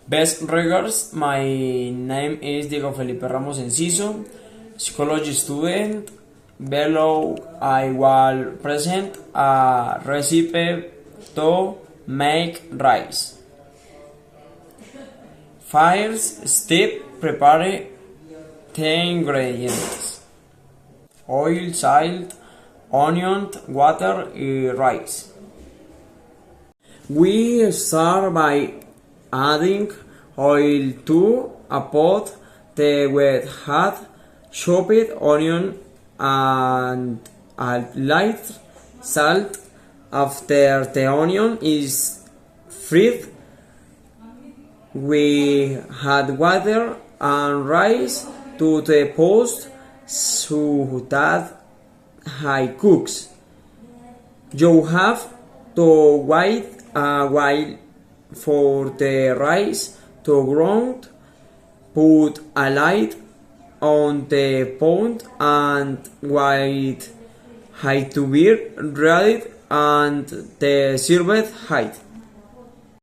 Best regards, my name is Diego Felipe Ramos Enciso, psychology student. Below I will present a recipe to make rice. First step, prepare the ingredients: oil, salt, onion, water, and rice. We start by adding oil to a pot. We add chopped onion and a light salt. After the onion is fried, we add water and rice to the pot so that it cooks. You have to wait a while for the rice to ground. Put a light on the pot and wait it to be ready and the served height.